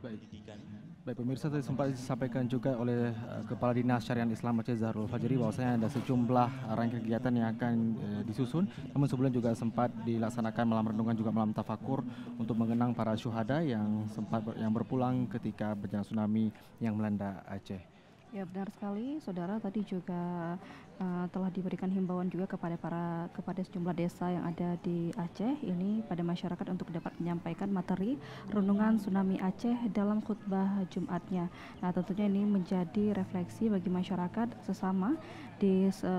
Baik, pendidikan. baik pemirsa, tadi sempat disampaikan juga oleh Kepala Dinas Syariah Islam Aceh Zahrul Fajri bahwasanya ada sejumlah rangkaian kegiatan yang akan disusun. Namun sebelum juga sempat dilaksanakan malam renungan juga malam tafakur untuk mengenang para syuhada yang yang berpulang ketika bencana tsunami yang melanda Aceh. Ya benar sekali, saudara. Tadi juga telah diberikan himbauan juga kepada sejumlah desa yang ada di Aceh ini pada masyarakat untuk dapat menyampaikan materi renungan tsunami Aceh dalam khutbah Jumatnya. Nah, tentunya ini menjadi refleksi bagi masyarakat sesama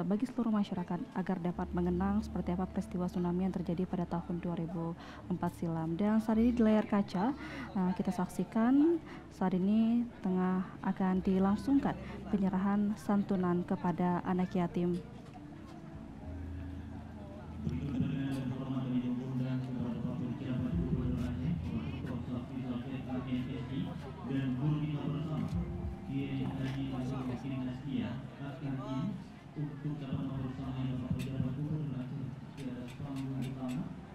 bagi seluruh masyarakat agar dapat mengenang seperti apa peristiwa tsunami yang terjadi pada tahun 2004 silam. Dan saat ini di layar kaca kita saksikan saat ini tengah akan dilangsungkan penyerahan santunan kepada anak yatim.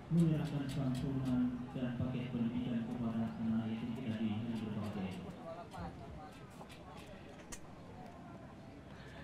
Menyerahkan santunan dan paket pendidikan kepada anak yatim kita di berbagai.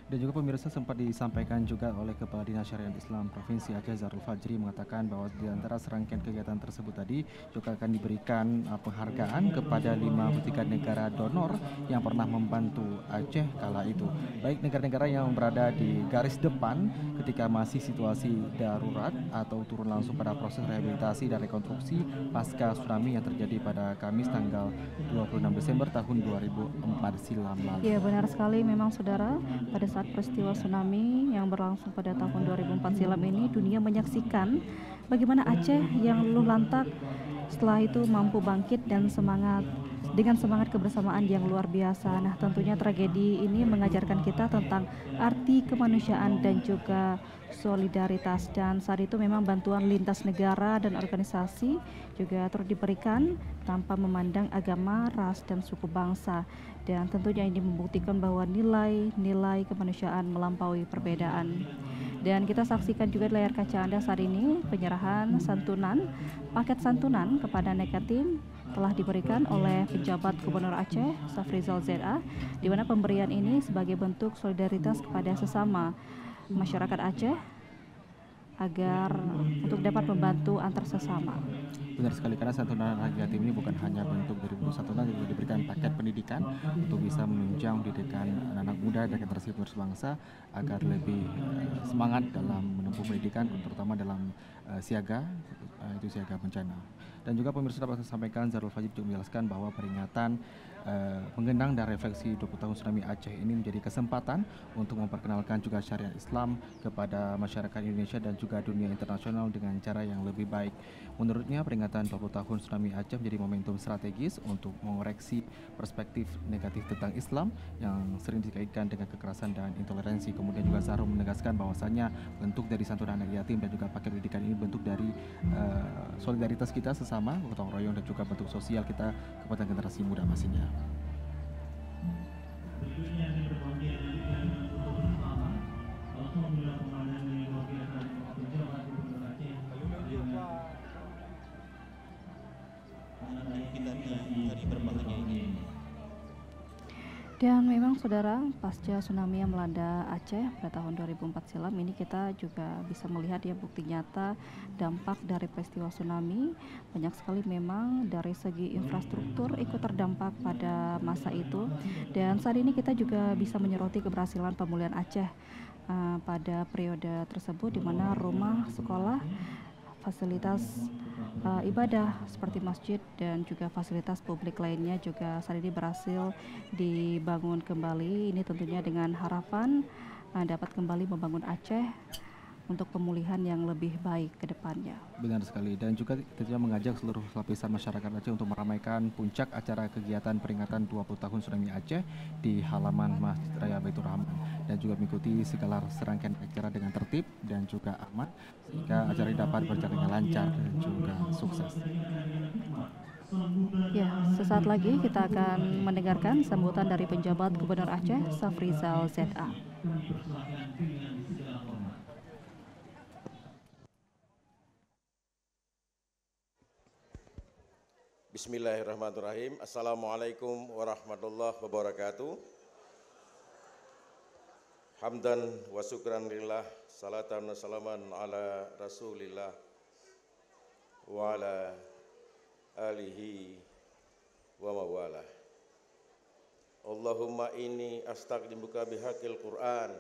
Dan juga pemirsa sempat disampaikan juga oleh Kepala Dinas Syariah Islam Provinsi Aceh Zahrul Fajri mengatakan bahwa di antara serangkaian kegiatan tersebut tadi juga akan diberikan penghargaan kepada 53 negara donor yang pernah membantu Aceh kala itu. Baik negara-negara yang berada di garis depan ketika masih situasi darurat atau turun langsung pada proses rehabilitasi dan rekonstruksi pasca tsunami yang terjadi pada Kamis tanggal 26 Desember tahun 2004 silam lalu. Ya benar sekali, memang saudara, pada saat peristiwa tsunami yang berlangsung pada tahun 2004 silam ini, dunia menyaksikan bagaimana Aceh yang luluh lantak setelah itu mampu bangkit dan dengan semangat kebersamaan yang luar biasa. Nah, tentunya tragedi ini mengajarkan kita tentang arti kemanusiaan dan juga solidaritas. Dan saat itu memang bantuan lintas negara dan organisasi juga terus diberikan tanpa memandang agama, ras, dan suku bangsa. Dan tentunya ini membuktikan bahwa nilai-nilai kemanusiaan melampaui perbedaan. Dan kita saksikan juga di layar kaca Anda saat ini penyerahan santunan, paket santunan kepada anak yatim telah diberikan oleh penjabat Gubernur Aceh, Safrizal ZA, di mana pemberian ini sebagai bentuk solidaritas kepada sesama masyarakat Aceh agar untuk dapat membantu antar sesama. Benar sekali, karena santunan anak yatim ini bukan hanya bentuk dari santunan, juga diberikan paket pendidikan untuk bisa menunjang pendidikan anak-anak muda dan generasi penerus bangsa agar lebih semangat dalam menempuh pendidikan, terutama dalam siaga bencana. Dan juga pemirsa dapat saya sampaikan, Zahrul Fajri juga menjelaskan bahwa peringatan mengenang dan refleksi 20 tahun tsunami Aceh ini menjadi kesempatan untuk memperkenalkan juga syariat Islam kepada masyarakat Indonesia dan juga dunia internasional dengan cara yang lebih baik. Menurutnya, peringatan 20 tahun tsunami Aceh menjadi momentum strategis untuk mengoreksi perspektif negatif tentang Islam yang sering dikaitkan dengan kekerasan dan intoleransi. Kemudian juga Zahrul menegaskan bahwasannya bentuk dari santunan anak yatim dan juga paket pendidikan ini bentuk dari solidaritas kita sesama, gotong royong, dan juga bentuk sosial kita kepada generasi muda pastinya. Berikutnya ini berbahagia dari untuk bersama. Alhamdulillah pemandangan yang luar biasa dari penjabat Gubernur Aceh. Anak-anak kita di hari berbahagia ini. Dan memang saudara, pasca tsunami yang melanda Aceh pada tahun 2004 silam ini kita juga bisa melihat ya bukti nyata dampak dari peristiwa tsunami. Banyak sekali memang dari segi infrastruktur ikut terdampak pada masa itu. Dan saat ini kita juga bisa menyoroti keberhasilan pemulihan Aceh pada periode tersebut, di mana rumah, sekolah, fasilitas ibadah seperti masjid dan juga fasilitas publik lainnya juga saat ini berhasil dibangun kembali. Ini tentunya dengan harapan dapat kembali membangun Aceh untuk pemulihan yang lebih baik ke depannya. Benar sekali, dan juga tentunya mengajak seluruh lapisan masyarakat Aceh untuk meramaikan puncak acara kegiatan peringatan 20 tahun tsunami Aceh di halaman Masjid Raya Baitur Rahman, dan juga mengikuti segala serangkaian acara dengan tertib dan juga aman sehingga acara ini dapat berjalan dengan lancar dan juga sukses. Ya, sesaat lagi kita akan mendengarkan sambutan dari penjabat Gubernur Aceh, Safrizal ZA. Bismillahirrahmanirrahim. Assalamualaikum warahmatullahi wabarakatuh. Hamdan wa syukran lillah, salatan wa salaman ala rasulillah wa ala alihi wa mawalah. Allahumma inni astaghfiruka bihaqil Qur'an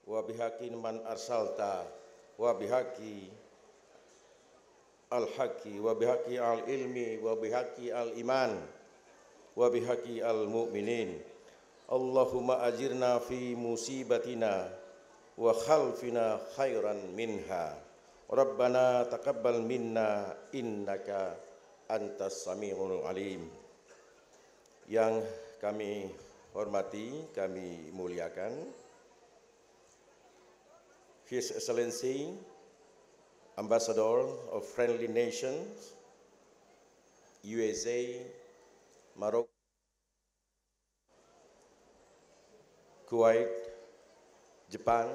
wa bihaqi man arsalta wa bihaqi al-haqqi wa bihaqi al-ilmi wa bihaqi al-iman wa bihaqi al-mu'minin. Allahumma ajirna fi musibatina wa khalfina khairan minha. Rabbana taqabbal minna innaka antas sami'ul alim. Yang kami hormati, kami muliakan His Excellency Ambassador of Friendly Nations, USA, Morocco, Kuwait, Jepang,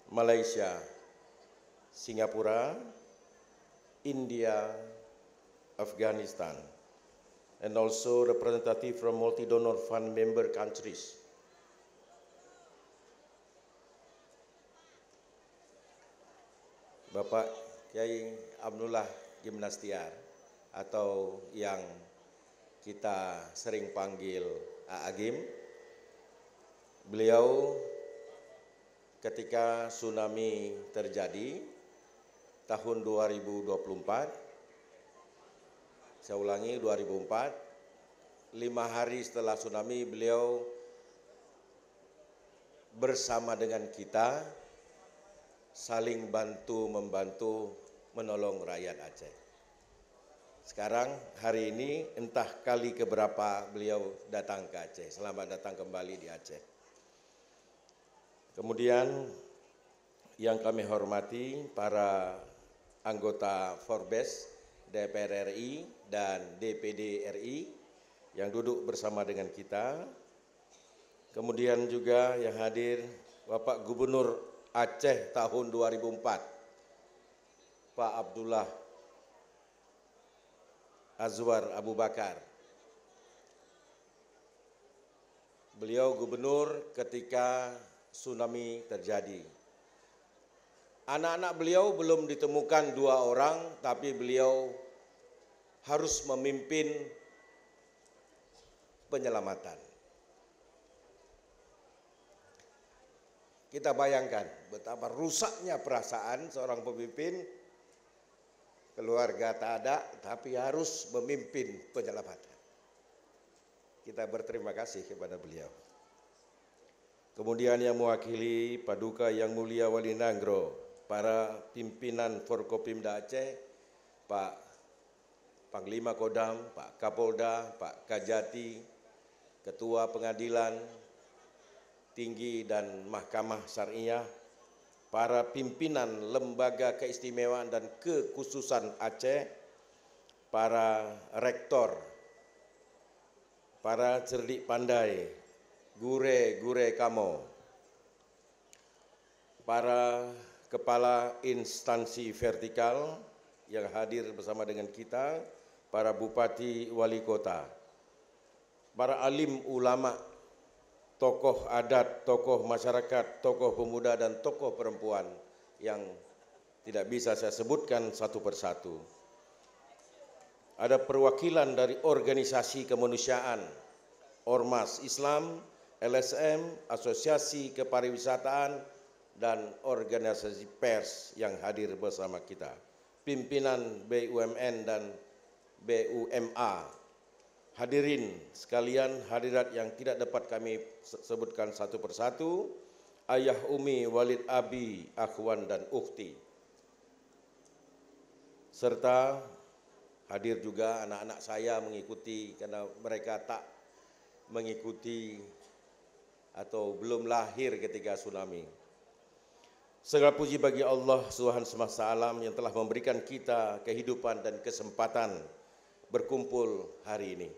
Malaysia, Singapura, India, Afghanistan, and also representative from multi-donor fund member countries. Bapak Kiai Abdullah Gimnastiar atau yang kita sering panggil Agim, beliau ketika tsunami terjadi tahun 2024, saya ulangi 2004, 5 hari setelah tsunami beliau bersama dengan kita saling bantu-membantu menolong rakyat Aceh. Sekarang hari ini entah kali keberapa beliau datang ke Aceh. Selamat datang kembali di Aceh. Kemudian yang kami hormati para anggota Forbes, DPR RI dan DPD RI yang duduk bersama dengan kita. Kemudian juga yang hadir Bapak Gubernur Aceh tahun 2004, Pak Abdullah Azwar Abu Bakar. Beliau gubernur ketika tsunami terjadi. Anak-anak beliau belum ditemukan 2 orang, tapi beliau harus memimpin penyelamatan. Kita bayangkan betapa rusaknya perasaan seorang pemimpin, keluarga tak ada, tapi harus memimpin penyelamatan. Kita berterima kasih kepada beliau. Kemudian yang mewakili Paduka Yang Mulia Wali Nagro, para pimpinan Forkopimda Aceh, Pak Panglima Kodam, Pak Kapolda, Pak Kajati, Ketua Pengadilan Tinggi dan Mahkamah Syariah, para pimpinan Lembaga Keistimewaan dan Kekhususan Aceh, para rektor, para cerdik pandai, gure-gure kamo, para kepala instansi vertikal yang hadir bersama dengan kita, para bupati wali kota, para alim ulama, tokoh adat, tokoh masyarakat, tokoh pemuda dan tokoh perempuan yang tidak bisa saya sebutkan satu persatu. Ada perwakilan dari organisasi kemanusiaan, Ormas Islam, LSM, Asosiasi Kepariwisataan, dan organisasi pers yang hadir bersama kita. Pimpinan BUMN dan BUMA. Hadirin sekalian, hadirat yang tidak dapat kami sebutkan satu persatu, ayah, umi, walid, abi, akhwan dan ukhti. Serta hadir juga anak-anak saya mengikuti karena mereka tak mengikuti atau belum lahir ketika tsunami. Segala puji bagi Allah Tuhan semesta alam yang telah memberikan kita kehidupan dan kesempatan berkumpul hari ini.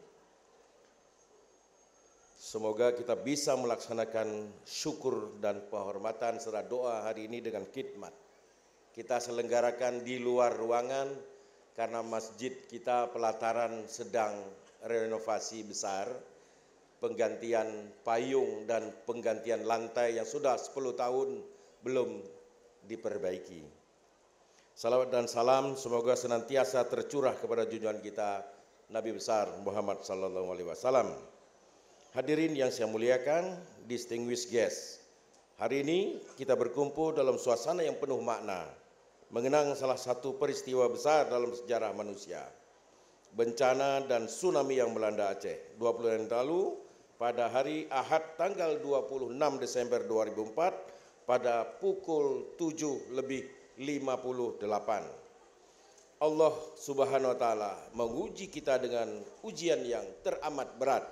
Semoga kita bisa melaksanakan syukur dan penghormatan serta doa hari ini dengan khidmat. Kita selenggarakan di luar ruangan, karena masjid kita pelataran sedang renovasi besar, penggantian payung dan penggantian lantai yang sudah 10 tahun belum diperbaiki. Salawat dan salam semoga senantiasa tercurah kepada junjungan kita Nabi besar Muhammad sallallahu alaihi wasallam. Hadirin yang saya muliakan, distinguished guests. Hari ini kita berkumpul dalam suasana yang penuh makna, mengenang salah satu peristiwa besar dalam sejarah manusia. Bencana dan tsunami yang melanda Aceh 20 hari lalu pada hari Ahad tanggal 26 Desember 2004 pada pukul 7:58. Allah Subhanahu wa taala menguji kita dengan ujian yang teramat berat.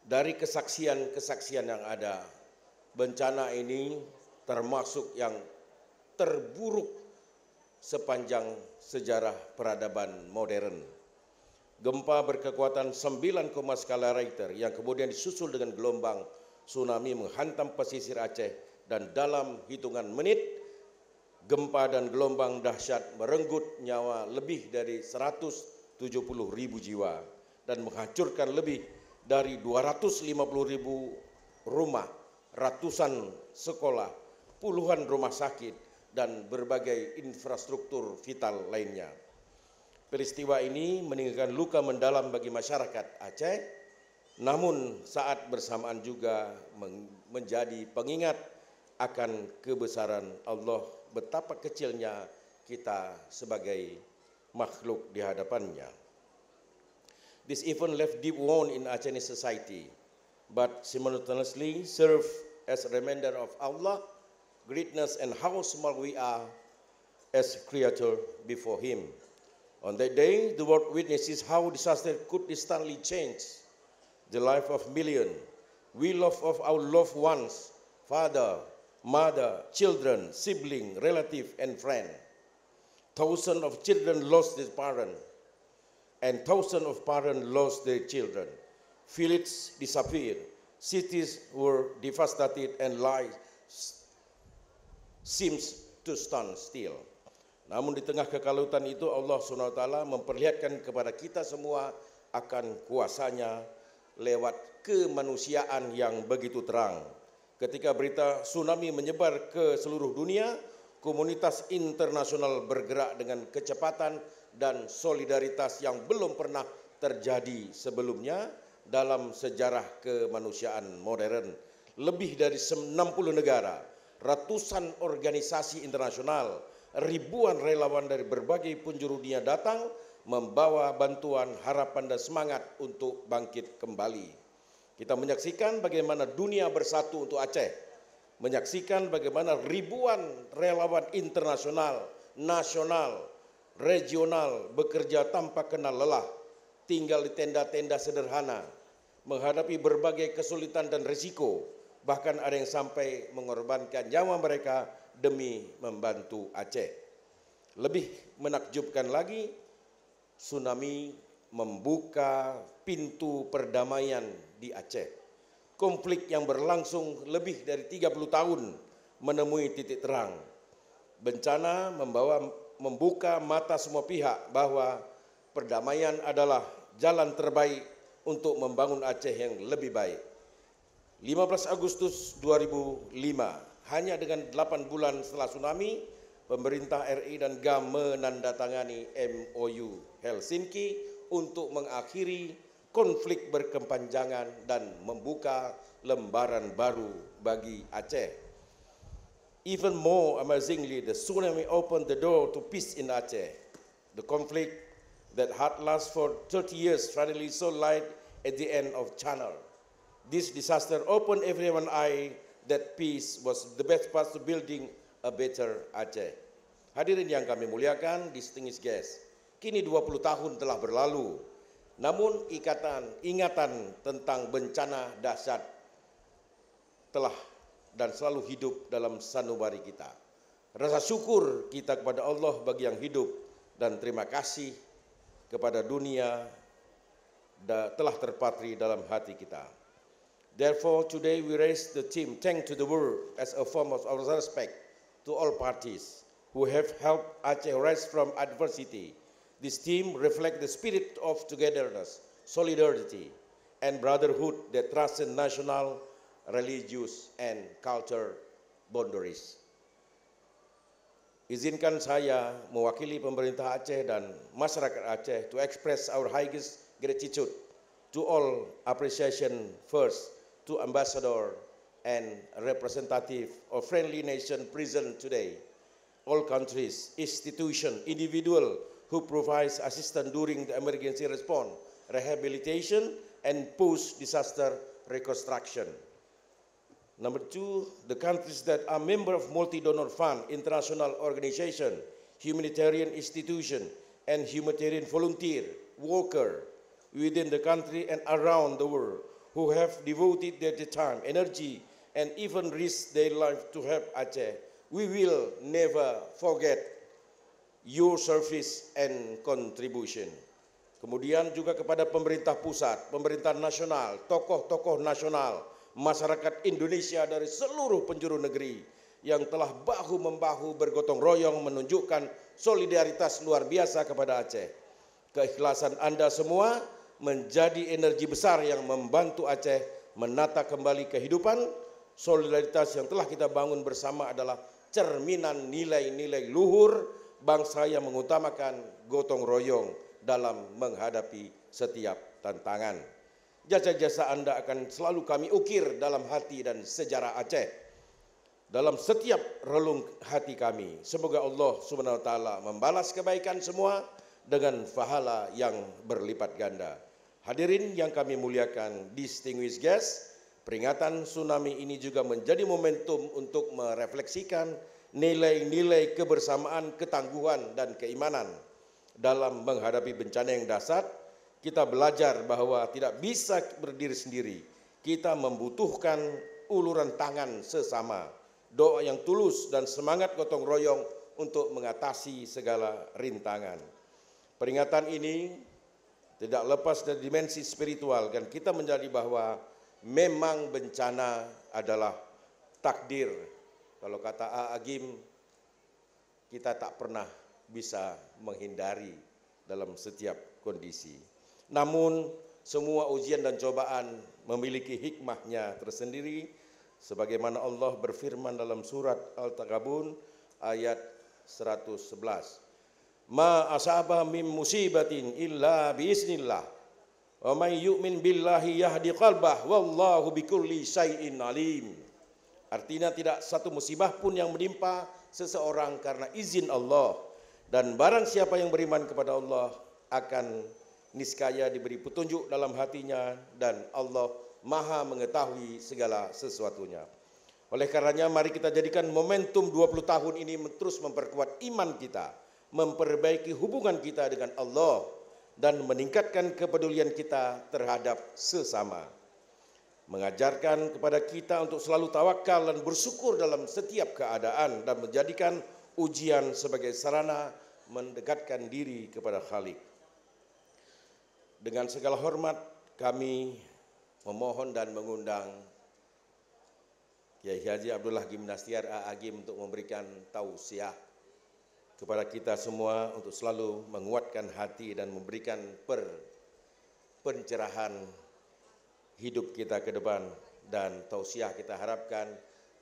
Dari kesaksian-kesaksian yang ada, bencana ini termasuk yang terburuk sepanjang sejarah peradaban modern. Gempa berkekuatan 9, skala Richter yang kemudian disusul dengan gelombang tsunami menghantam pesisir Aceh, dan dalam hitungan menit gempa dan gelombang dahsyat merenggut nyawa lebih dari 170.000 jiwa dan menghancurkan lebih dari 250.000 rumah, ratusan sekolah, puluhan rumah sakit, dan berbagai infrastruktur vital lainnya. Peristiwa ini meninggalkan luka mendalam bagi masyarakat Aceh, namun saat bersamaan juga menjadi pengingat akan kebesaran Allah, betapa kecilnya kita sebagai makhluk di hadapannya. This event left deep wound in Acehese society, but simultaneously serve as a reminder of Allah, greatness, and how small we are as creature before Him. On that day, the world witnesses how disaster could instantly change the life of millions. We love of our loved ones, father, mother, children, sibling, relative, and friend. Thousands of children lost their parents, and thousands of parents lost their children. Villages disappeared, cities were devastated, and life seems to stand still. Namun di tengah kekalutan itu Allah SWT memperlihatkan kepada kita semua akan kuasanya lewat kemanusiaan yang begitu terang. Ketika berita tsunami menyebar ke seluruh dunia, komunitas internasional bergerak dengan kecepatan dan solidaritas yang belum pernah terjadi sebelumnya dalam sejarah kemanusiaan modern. Lebih dari 60 negara, ratusan organisasi internasional, ribuan relawan dari berbagai penjuru dunia datang membawa bantuan, harapan, dan semangat untuk bangkit kembali. Kita menyaksikan bagaimana dunia bersatu untuk Aceh, menyaksikan bagaimana ribuan relawan internasional, nasional, regional bekerja tanpa kenal lelah, tinggal di tenda-tenda sederhana, menghadapi berbagai kesulitan dan risiko, bahkan ada yang sampai mengorbankan nyawa mereka demi membantu Aceh. Lebih menakjubkan lagi, tsunami membuka pintu perdamaian di Aceh. Konflik yang berlangsung lebih dari 30 tahun menemui titik terang. Bencana membuka mata semua pihak bahwa perdamaian adalah jalan terbaik untuk membangun Aceh yang lebih baik. 15 Agustus 2005, hanya dengan 8 bulan setelah tsunami, pemerintah RI dan GAM menandatangani MOU Helsinki untuk mengakhiri konflik berkepanjangan dan membuka lembaran baru bagi Aceh. Even more amazingly, the tsunami opened the door to peace in Aceh. The conflict that had lasted for 30 years finally saw light at the end of channel. This disaster opened everyone's eye that peace was the best path to building a better Aceh. Hadirin yang kami muliakan, distinguished guests, kini 20 tahun telah berlalu, namun ingatan tentang bencana dahsyat telah dan selalu hidup dalam sanubari kita. Rasa syukur kita kepada Allah bagi yang hidup dan terima kasih kepada dunia telah terpatri dalam hati kita. Therefore, today we raise the theme, thank to the world, as a form of our respect to all parties, who have helped Aceh rise from adversity. This team reflects the spirit of togetherness, solidarity, and brotherhood that transcend national, religious, and cultural boundaries. Izinkan saya mewakili pemerintah Aceh dan masyarakat Aceh to express our highest gratitude to all appreciation first to ambassador and representative of friendly nation present today, all countries, institution, individual who provides assistance during the emergency response, rehabilitation, and post-disaster reconstruction. Number two, the countries that are member of multi-donor fund, international organization, humanitarian institution, and humanitarian volunteer, worker within the country and around the world who have devoted their time, energy, and even risked their life to help Aceh. We will never forget your service and contribution. Kemudian juga kepada pemerintah pusat, pemerintah nasional, tokoh-tokoh nasional, masyarakat Indonesia dari seluruh penjuru negeri yang telah bahu-membahu bergotong royong menunjukkan solidaritas luar biasa kepada Aceh. Keikhlasan Anda semua menjadi energi besar yang membantu Aceh menata kembali kehidupan. Solidaritas yang telah kita bangun bersama adalah cerminan nilai-nilai luhur bangsa yang mengutamakan gotong royong dalam menghadapi setiap tantangan. Jasa-jasa Anda akan selalu kami ukir dalam hati dan sejarah Aceh, dalam setiap relung hati kami. Semoga Allah Subhanahu wa taala membalas kebaikan semua dengan pahala yang berlipat ganda. Hadirin yang kami muliakan, distinguished guests, peringatan tsunami ini juga menjadi momentum untuk merefleksikan nilai-nilai kebersamaan, ketangguhan, dan keimanan dalam menghadapi bencana yang dahsyat. Kita belajar bahwa tidak bisa berdiri sendiri. Kita membutuhkan uluran tangan sesama, doa yang tulus, dan semangat gotong royong untuk mengatasi segala rintangan. Peringatan ini tidak lepas dari dimensi spiritual, dan kita menjadi bahwa memang bencana adalah takdir. Kalau kata A. Agim, kita tak pernah bisa menghindari dalam setiap kondisi. Namun semua ujian dan cobaan memiliki hikmahnya tersendiri, sebagaimana Allah berfirman dalam surat Al-Taghabun ayat 111. Ma asaba min musibatin illa biiznillah wa may yu'min billahi yahdi qalbah wallahu bikulli syai'in alim. Artinya tidak satu musibah pun yang menimpa seseorang karena izin Allah, dan barang siapa yang beriman kepada Allah akan niscaya diberi petunjuk dalam hatinya, dan Allah Maha mengetahui segala sesuatunya. Oleh karenanya mari kita jadikan momentum 20 tahun ini terus memperkuat iman kita, memperbaiki hubungan kita dengan Allah, dan meningkatkan kepedulian kita terhadap sesama. Mengajarkan kepada kita untuk selalu tawakal dan bersyukur dalam setiap keadaan, dan menjadikan ujian sebagai sarana mendekatkan diri kepada Khalik. Dengan segala hormat kami memohon dan mengundang Kiai Haji Abdullah Gimnastiar A.A.Gim untuk memberikan tausiah kepada kita semua untuk selalu menguatkan hati dan memberikan pencerahan hidup kita ke depan, dan tausiah kita harapkan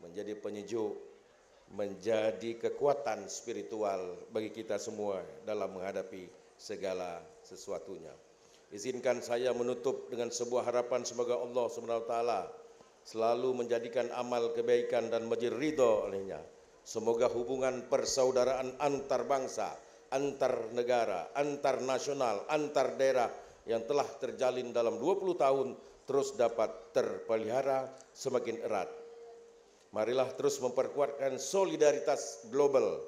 menjadi penyejuk, menjadi kekuatan spiritual bagi kita semua dalam menghadapi segala sesuatunya. Izinkan saya menutup dengan sebuah harapan, semoga Allah SWT selalu menjadikan amal kebaikan dan menjadi ridho olehnya. Semoga hubungan persaudaraan antar bangsa, antar negara, antar nasional, antar daerah yang telah terjalin dalam 20 tahun terus dapat terpelihara semakin erat. Marilah terus memperkuatkan solidaritas global,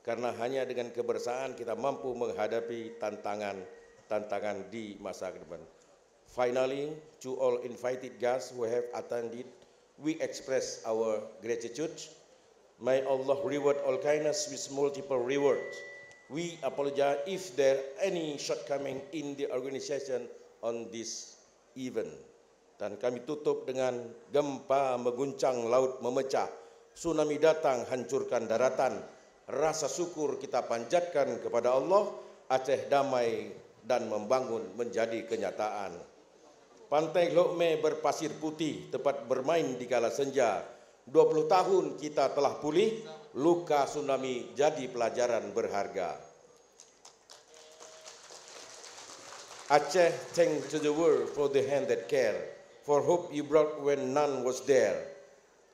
karena hanya dengan kebersamaan kita mampu menghadapi tantangan di masa depan. Finally, to all invited guests who have attended, we express our gratitude. May Allah reward all kindness with multiple rewards. We apologize if there any shortcoming in the organization on this event. Dan kami tutup dengan gempa mengguncang laut memecah, tsunami datang hancurkan daratan, rasa syukur kita panjatkan kepada Allah, Aceh damai dan membangun menjadi kenyataan. Pantai Lokme berpasir putih, tempat bermain di kala senja. 20 tahun kita telah pulih, luka tsunami jadi pelajaran berharga. Aceh, thanks to the world for the hand that care, for hope you brought when none was there.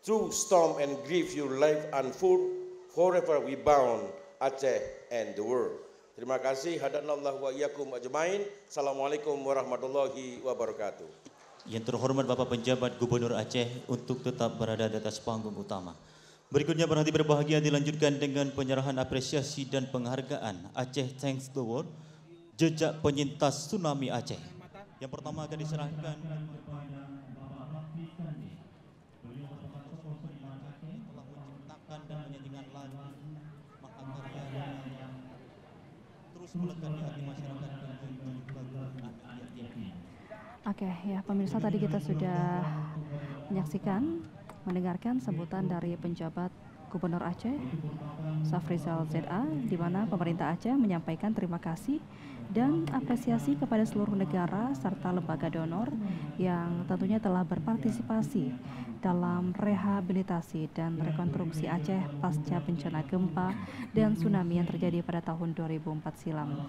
Through storm and grief your life unfold, forever we bound Aceh and the world. Terima kasih. Hadanallah wa iyyakum ajmain. Assalamualaikum warahmatullahi wabarakatuh. Yang terhormat Bapak Penjabat Gubernur Aceh untuk tetap berada di atas panggung utama. Berikutnya berhenti berbahagia dilanjutkan dengan penyerahan apresiasi dan penghargaan Aceh Thanks the World, jejak penyintas tsunami Aceh. Yang pertama akan diserahkan kepada Bapak Rafi Kandi. Beliau merupakan tokoh seniman Aceh, telah menciptakan dan menyanyikan lagu mahakarya yang terus melekat di hati masyarakat dengan lagu anak yatim. Oke, ya pemirsa, tadi kita sudah menyaksikan, mendengarkan sambutan dari penjabat Gubernur Aceh, Safrizal ZA, di mana pemerintah Aceh menyampaikan terima kasih dan apresiasi kepada seluruh negara serta lembaga donor yang tentunya telah berpartisipasi dalam rehabilitasi dan rekonstruksi Aceh pasca bencana gempa dan tsunami yang terjadi pada tahun 2004 silam.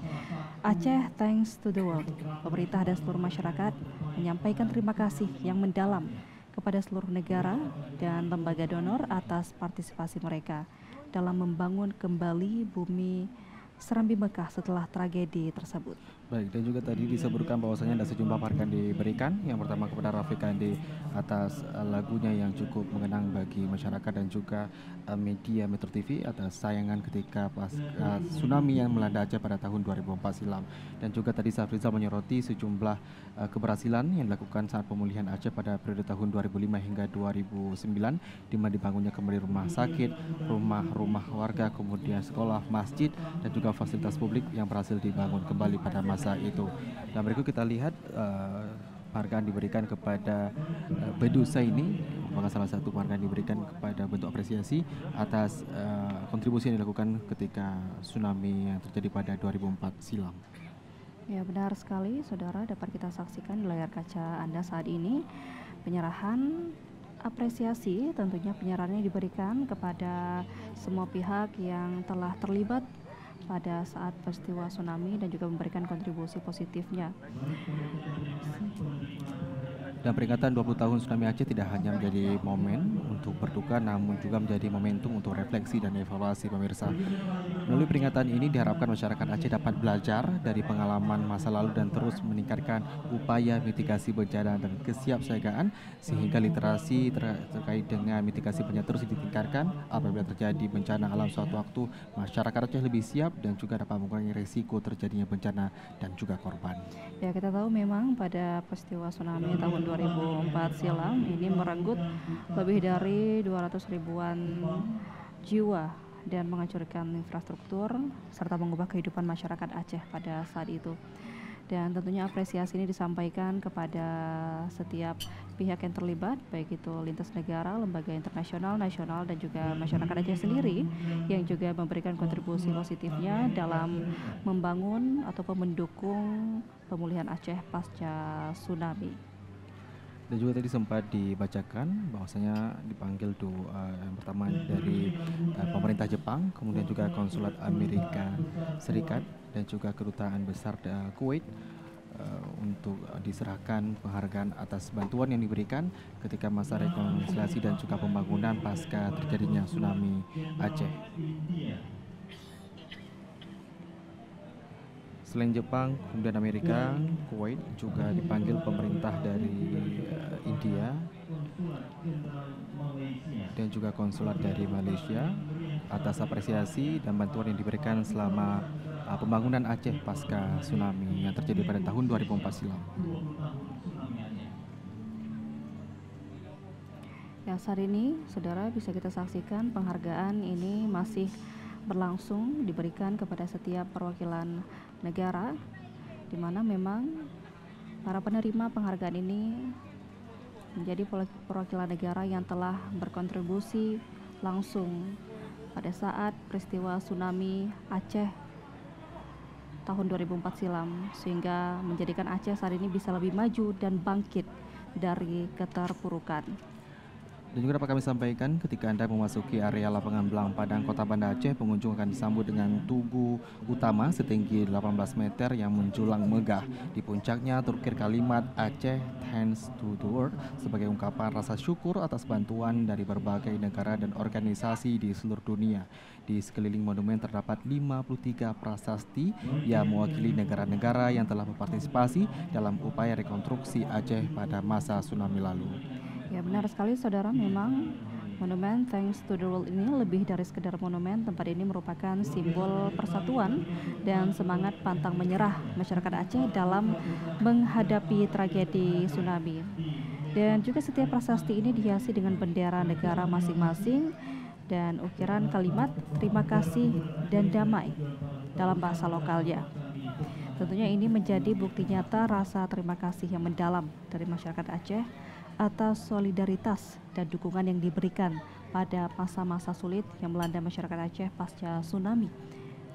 Aceh Thanks to the World, pemerintah dan seluruh masyarakat menyampaikan terima kasih yang mendalam kepada seluruh negara dan lembaga donor atas partisipasi mereka dalam membangun kembali bumi Serambi Mekah setelah tragedi tersebut. Baik, dan juga tadi disebutkan bahwasanya ada sejumlah penghargaan diberikan. Yang pertama kepada Rafi Kandi atas lagunya yang cukup mengenang bagi masyarakat dan juga media Metro TV atas sayangan ketika pas tsunami yang melanda Aceh pada tahun 2004 silam. Dan juga tadi Safrizal menyoroti sejumlah keberhasilan yang dilakukan saat pemulihan Aceh pada periode tahun 2005 hingga 2009, di mana dibangunnya kembali rumah sakit, rumah warga, kemudian sekolah, masjid, dan juga fasilitas publik yang berhasil dibangun kembali pada masa itu. Dan berikut kita lihat penghargaan diberikan kepada Bedu Saini, merupakan salah satu penghargaan diberikan kepada bentuk apresiasi atas kontribusi yang dilakukan ketika tsunami yang terjadi pada 2004 silam. Ya, benar sekali, saudara, dapat kita saksikan di layar kaca Anda saat ini penyerahan apresiasi, tentunya penyerahannya diberikan kepada semua pihak yang telah terlibat pada saat peristiwa tsunami dan juga memberikan kontribusi positifnya. Dan peringatan 20 tahun tsunami Aceh tidak hanya menjadi momen untuk berduka, namun juga menjadi momentum untuk refleksi dan evaluasi, pemirsa. Melalui peringatan ini diharapkan masyarakat Aceh dapat belajar dari pengalaman masa lalu dan terus meningkatkan upaya mitigasi bencana dan kesiapsiagaan, sehingga literasi terkait dengan mitigasi bencana terus ditingkatkan. Apabila terjadi bencana alam suatu waktu, masyarakat Aceh lebih siap dan juga dapat mengurangi risiko terjadinya bencana dan juga korban. Ya, kita tahu memang pada peristiwa tsunami tahun 2004 silam ini merenggut lebih dari 200 ribuan jiwa dan menghancurkan infrastruktur serta mengubah kehidupan masyarakat Aceh pada saat itu. Dan tentunya apresiasi ini disampaikan kepada setiap pihak yang terlibat, baik itu lintas negara, lembaga internasional, nasional, dan juga masyarakat Aceh sendiri yang juga memberikan kontribusi positifnya dalam membangun ataupun mendukung pemulihan Aceh pasca tsunami. Dan juga tadi sempat dibacakan bahwasanya dipanggil yang pertama dari pemerintah Jepang, kemudian juga konsulat Amerika Serikat dan juga kedutaan besar Kuwait untuk diserahkan penghargaan atas bantuan yang diberikan ketika masa rekonsiliasi dan juga pembangunan pasca terjadinya tsunami Aceh. Selain Jepang, kemudian Amerika, Kuwait, juga dipanggil pemerintah dari India dan juga konsulat dari Malaysia atas apresiasi dan bantuan yang diberikan selama pembangunan Aceh pasca tsunami yang terjadi pada tahun 2004 silam. Yang saat ini, saudara, bisa kita saksikan penghargaan ini masih berlangsung diberikan kepada setiap perwakilan negara, di mana memang para penerima penghargaan ini menjadi perwakilan negara yang telah berkontribusi langsung pada saat peristiwa tsunami Aceh tahun 2004 silam, sehingga menjadikan Aceh saat ini bisa lebih maju dan bangkit dari keterpurukan. Dan juga dapat kami sampaikan ketika Anda memasuki area lapangan Belang Padang, Kota Banda Aceh, pengunjung akan disambut dengan tugu utama setinggi 18 meter yang menjulang megah. Di puncaknya terukir kalimat Aceh Thanks to the World sebagai ungkapan rasa syukur atas bantuan dari berbagai negara dan organisasi di seluruh dunia. Di sekeliling monumen terdapat 53 prasasti yang mewakili negara-negara yang telah berpartisipasi dalam upaya rekonstruksi Aceh pada masa tsunami lalu. Ya, benar sekali saudara, memang monumen Thanks to the World ini lebih dari sekedar monumen. Tempat ini merupakan simbol persatuan dan semangat pantang menyerah masyarakat Aceh dalam menghadapi tragedi tsunami. Dan juga setiap prasasti ini dihiasi dengan bendera negara masing-masing dan ukiran kalimat terima kasih dan damai dalam bahasa lokalnya. Tentunya ini menjadi bukti nyata rasa terima kasih yang mendalam dari masyarakat Aceh atas solidaritas dan dukungan yang diberikan pada masa-masa sulit yang melanda masyarakat Aceh pasca tsunami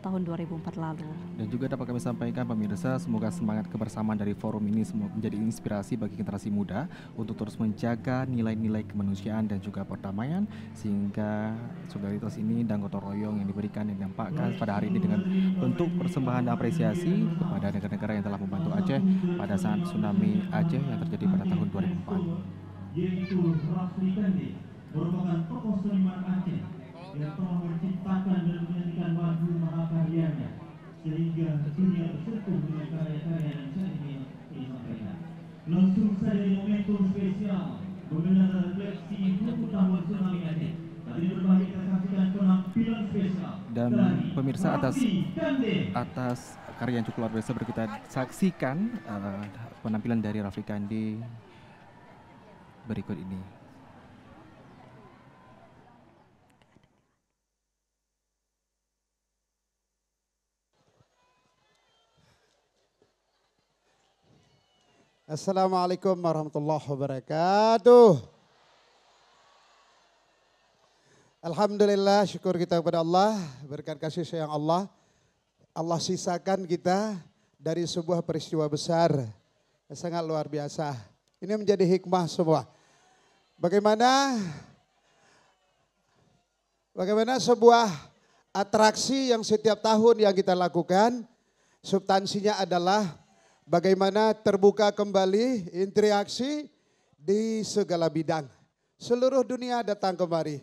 tahun 2004 lalu. Dan juga dapat kami sampaikan pemirsa, semoga semangat kebersamaan dari forum ini menjadi inspirasi bagi generasi muda untuk terus menjaga nilai-nilai kemanusiaan dan juga perdamaian, sehingga solidaritas ini dan gotong royong yang diberikan dan dampakkan pada hari ini dengan bentuk persembahan dan apresiasi kepada negara-negara yang telah membantu Aceh pada saat tsunami Aceh yang terjadi pada tahun 2004. Yaitu Rafli Kande, merupakan tokoh seniman Aceh yang telah menciptakan dan menyanyikan lagu mahakaryanya sehingga dunia tersentuh dengan karya-karya yang saya ingin disampaikan. Langsung saja di momentum spesial mengenang refleksi 20 tahun tsunami Aceh. Tadi berbagi kita saksikan penampilan spesial. Dan pemirsa, atas karya yang cukup luar biasa kita saksikan penampilan dari Rafli Kande berikut ini. Assalamualaikum warahmatullahi wabarakatuh. Alhamdulillah, syukur kita kepada Allah, berkat kasih sayang Allah. Allah sisakan kita dari sebuah peristiwa besar yang sangat luar biasa. Ini menjadi hikmah semua. Bagaimana sebuah atraksi yang setiap tahun yang kita lakukan, substansinya adalah bagaimana terbuka kembali interaksi di segala bidang. Seluruh dunia datang kemari.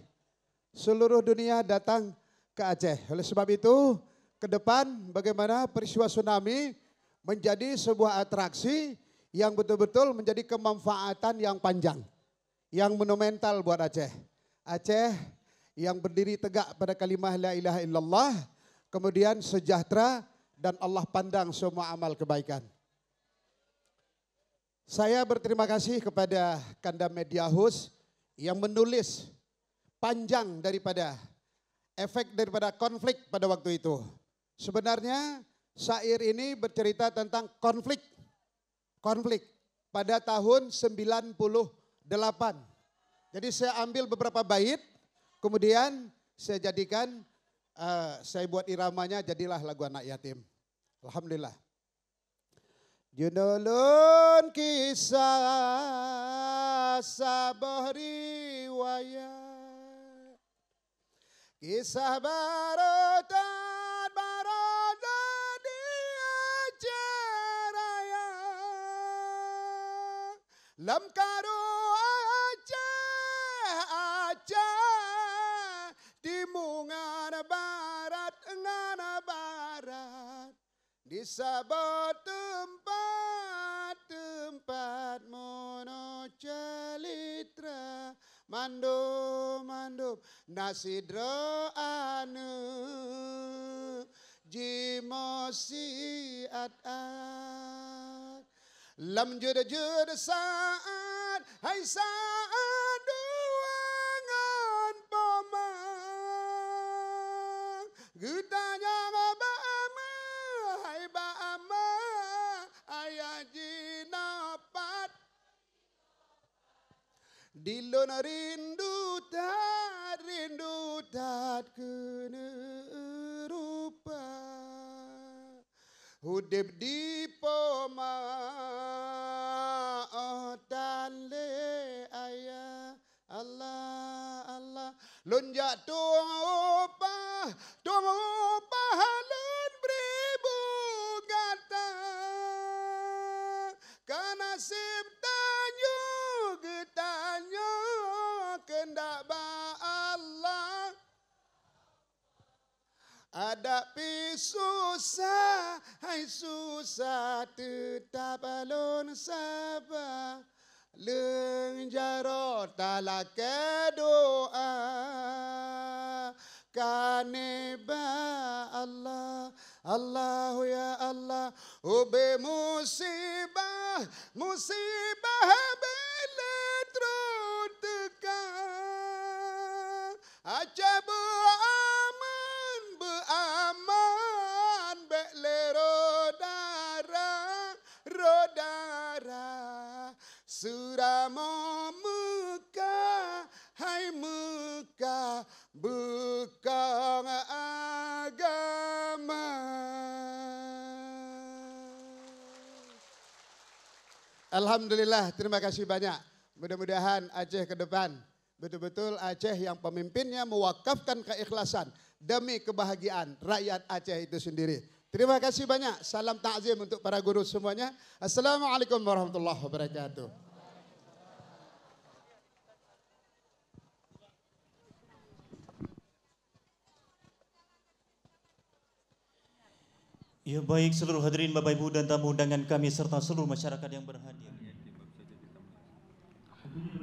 Seluruh dunia datang ke Aceh. Oleh sebab itu, ke depan bagaimana peristiwa tsunami menjadi sebuah atraksi yang betul-betul menjadi kemanfaatan yang panjang. Yang monumental buat Aceh. Aceh yang berdiri tegak pada kalimah la ilaha illallah, kemudian sejahtera dan Allah pandang semua amal kebaikan. Saya berterima kasih kepada Kanda Media House yang menulis panjang daripada efek daripada konflik pada waktu itu. Sebenarnya syair ini bercerita tentang konflik pada tahun 98. Jadi saya ambil beberapa bait, kemudian saya jadikan, saya buat iramanya, jadilah lagu anak yatim. Alhamdulillah. Junulun kisah sabah riwayat, kisah barotan di Aceh Raya, lam karo Aceh timungan barat ngana barat, di sabot tempat mono celitra, mandum nasidro anu jimosi at lam juda saat hai saat duangan pomang gudanya ngabama hai bama ayah jinapat dilon rindu ta buat kena rupa hudip di poma dan le ayah Allah Allah lonjak tumpah halun beribu kata kanasib tanyo getanyo kendak ba Allah hadapi susah hai susah tetap alun sabar lengjaro talak doa kaneba Allah Allah ya Allah ube musibah bela terus tekan aja beaman bela rodara suramo Mekah hai Mekah bekang agama. Alhamdulillah, terima kasih banyak. Mudah-mudahan Aceh ke depan betul-betul Aceh yang pemimpinnya mewakafkan keikhlasan demi kebahagiaan rakyat Aceh itu sendiri. Terima kasih banyak. Salam takzim untuk para guru semuanya. Assalamualaikum warahmatullahi wabarakatuh. Ya baik seluruh hadirin Bapak Ibu dan tamu undangan kami serta seluruh masyarakat yang berhadir.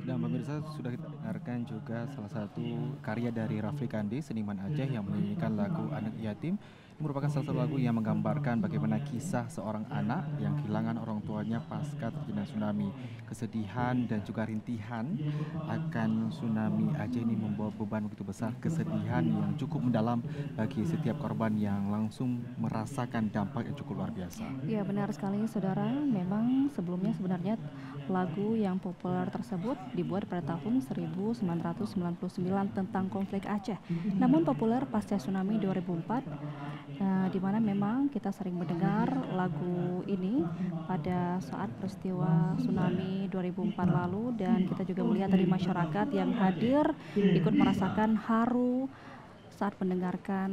Dan pemirsa sudah kita dengarkan juga salah satu karya dari Rafli Kandi, seniman Aceh yang menyanyikan lagu Anak Yatim. Ini merupakan salah satu lagu yang menggambarkan bagaimana kisah seorang anak yang kehilangan orang tuanya pasca terjadinya tsunami. Kesedihan dan juga rintihan akan tsunami Aceh ini membawa beban begitu besar, kesedihan yang cukup mendalam bagi setiap korban yang langsung merasakan dampak yang cukup luar biasa. Ya benar sekali saudara, memang sebelumnya sebenarnya lagu yang populer tersebut dibuat pada tahun 1999 tentang konflik Aceh. Namun populer pasca tsunami 2004, di mana memang kita sering mendengar lagu ini pada saat peristiwa tsunami 2004 lalu, dan kita juga melihat dari masyarakat yang hadir ikut merasakan haru saat mendengarkan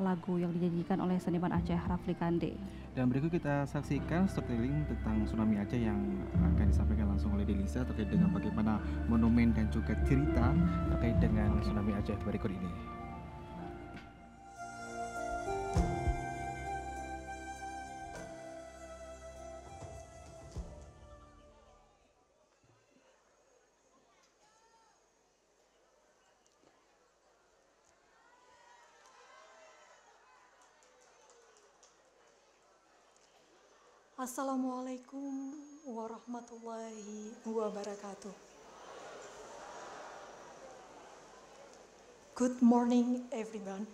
lagu yang dinyanyikan oleh seniman Aceh Rafli Kandi. Dan berikut kita saksikan storytelling tentang tsunami Aceh yang akan disampaikan langsung oleh Delisa terkait dengan bagaimana monumen dan juga cerita terkait dengan tsunami Aceh berikut ini. Assalamualaikum warahmatullahi wabarakatuh. Good morning everyone.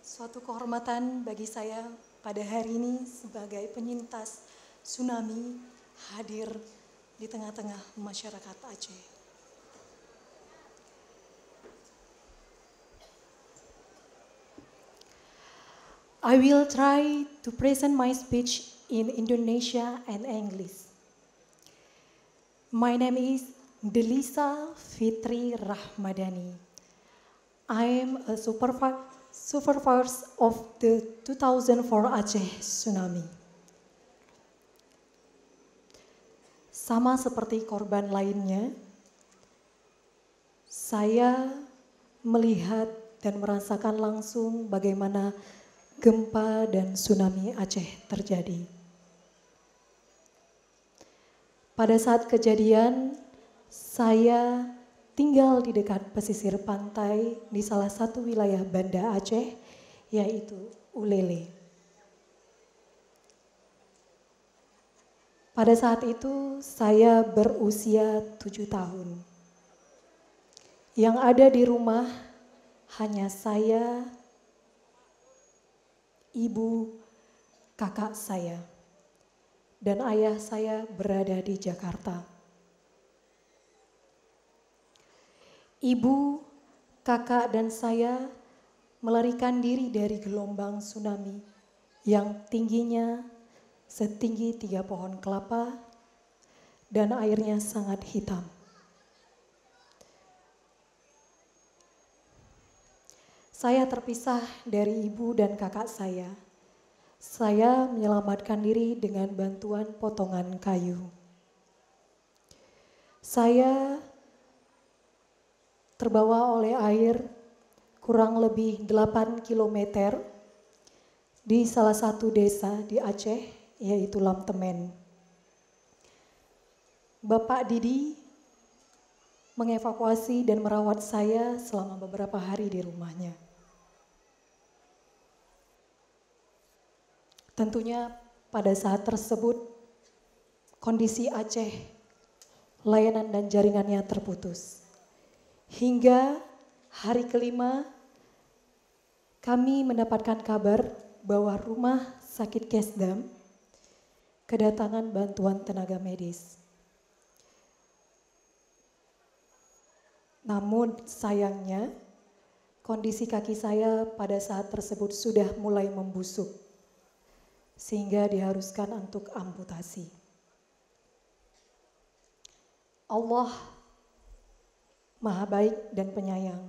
Suatu kehormatan bagi saya pada hari ini sebagai penyintas tsunami hadir di tengah-tengah masyarakat Aceh. I will try to present my speech in Indonesia and English. My name is Delisa Fitri Rahmadani. I am a survivor of the 2004 Aceh tsunami. Sama seperti korban lainnya, saya melihat dan merasakan langsung bagaimana gempa dan tsunami Aceh terjadi. Pada saat kejadian, saya tinggal di dekat pesisir pantai di salah satu wilayah Banda Aceh, yaitu Ulele. Pada saat itu saya berusia 7 tahun. Yang ada di rumah hanya saya, ibu, kakak saya, dan ayah saya berada di Jakarta. Ibu kakak dan saya melarikan diri dari gelombang tsunami yang tingginya setinggi 3 pohon kelapa dan airnya sangat hitam. Saya terpisah dari ibu dan kakak saya. Saya menyelamatkan diri dengan bantuan potongan kayu. Saya terbawa oleh air kurang lebih 8 km di salah satu desa di Aceh, yaitu Lamtemen. Bapak Didi mengevakuasi dan merawat saya selama beberapa hari di rumahnya. Tentunya pada saat tersebut kondisi Aceh, layanan dan jaringannya terputus. Hingga hari kelima kami mendapatkan kabar bahwa rumah sakit Kesdam kedatangan bantuan tenaga medis. Namun sayangnya kondisi kaki saya pada saat tersebut sudah mulai membusuk sehingga diharuskan untuk amputasi. Allah Maha Baik dan Penyayang.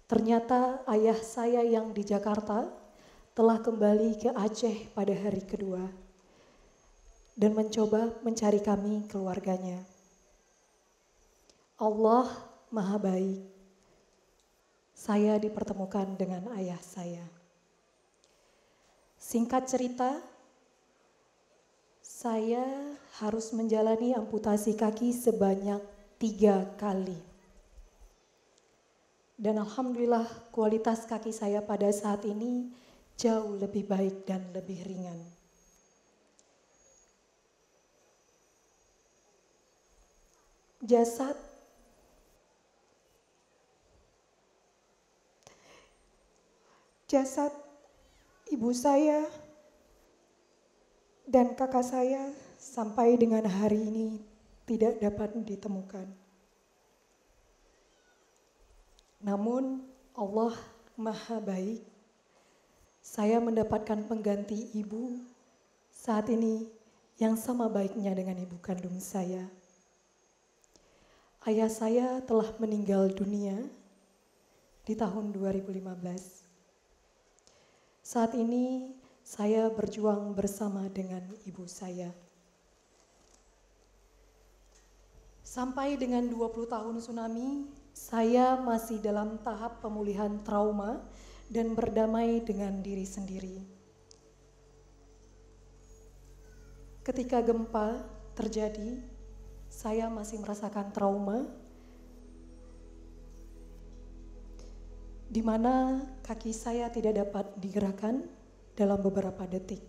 Ternyata ayah saya yang di Jakarta telah kembali ke Aceh pada hari kedua dan mencoba mencari kami keluarganya. Allah Maha Baik. Saya dipertemukan dengan ayah saya. Singkat cerita, saya harus menjalani amputasi kaki sebanyak 3 kali. Dan alhamdulillah kualitas kaki saya pada saat ini jauh lebih baik dan lebih ringan. Jasad ibu saya dan kakak saya sampai dengan hari ini tidak dapat ditemukan. Namun Allah Maha Baik, saya mendapatkan pengganti ibu saat ini yang sama baiknya dengan ibu kandung saya. Ayah saya telah meninggal dunia di tahun 2015. Saat ini saya berjuang bersama dengan ibu saya. Sampai dengan 20 tahun tsunami, saya masih dalam tahap pemulihan trauma dan berdamai dengan diri sendiri. Ketika gempa terjadi, saya masih merasakan trauma, di mana kaki saya tidak dapat digerakkan dalam beberapa detik.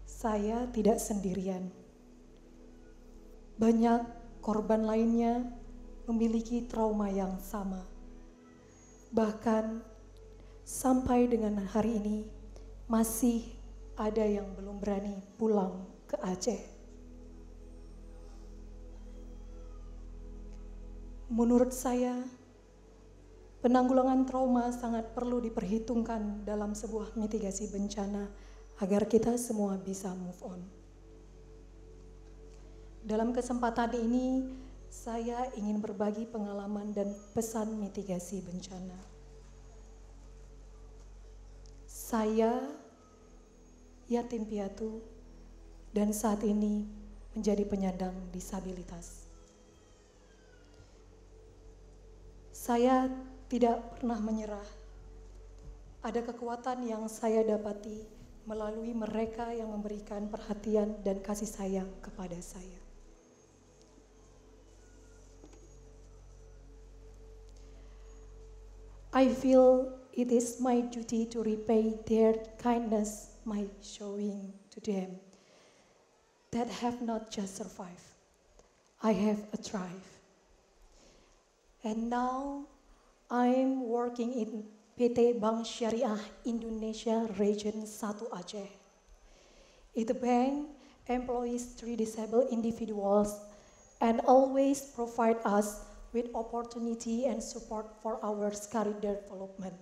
Saya tidak sendirian. Banyak korban lainnya memiliki trauma yang sama. Bahkan sampai dengan hari ini masih ada yang belum berani pulang ke Aceh. Menurut saya, penanggulangan trauma sangat perlu diperhitungkan dalam sebuah mitigasi bencana agar kita semua bisa move on. Dalam kesempatan ini, saya ingin berbagi pengalaman dan pesan mitigasi bencana. Saya yatim piatu dan saat ini menjadi penyandang disabilitas. Saya tidak pernah menyerah. Ada kekuatan yang saya dapati melalui mereka yang memberikan perhatian dan kasih sayang kepada saya. I feel it is my duty to repay their kindness by showing to them that have not just survived, I have a thrive. And now I'm working in PT Bank Syariah Indonesia Region 1 Aceh. The bank employs 3 disabled individuals and always provide us with opportunity and support for our career development.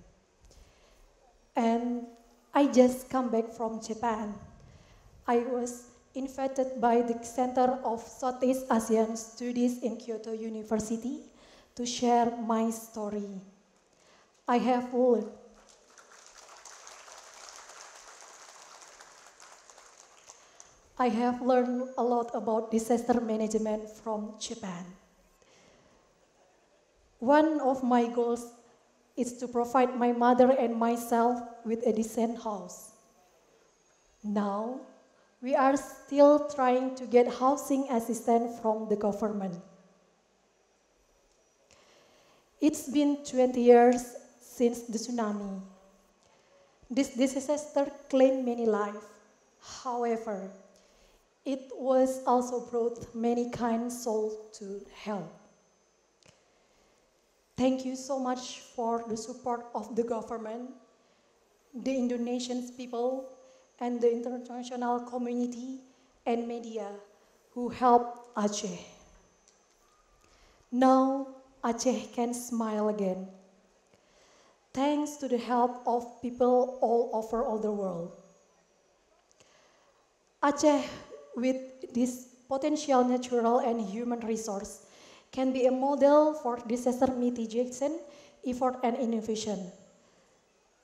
And I just come back from Japan. I was invited by the Center of Southeast Asian Studies in Kyoto University to share my story. I have learned a lot about disaster management from Japan. One of my goals is to provide my mother and myself with a decent house. Now, we are still trying to get housing assistance from the government. It's been 20 years since the tsunami. This disaster claimed many lives. However, it was also brought many kind souls to hell. Thank you so much for the support of the government, the Indonesian people, and the international community and media who helped Aceh. Now, Aceh can smile again, thanks to the help of people all over the world. Aceh, with this potential natural and human resource, can be a model for disaster mitigation, effort, and innovation.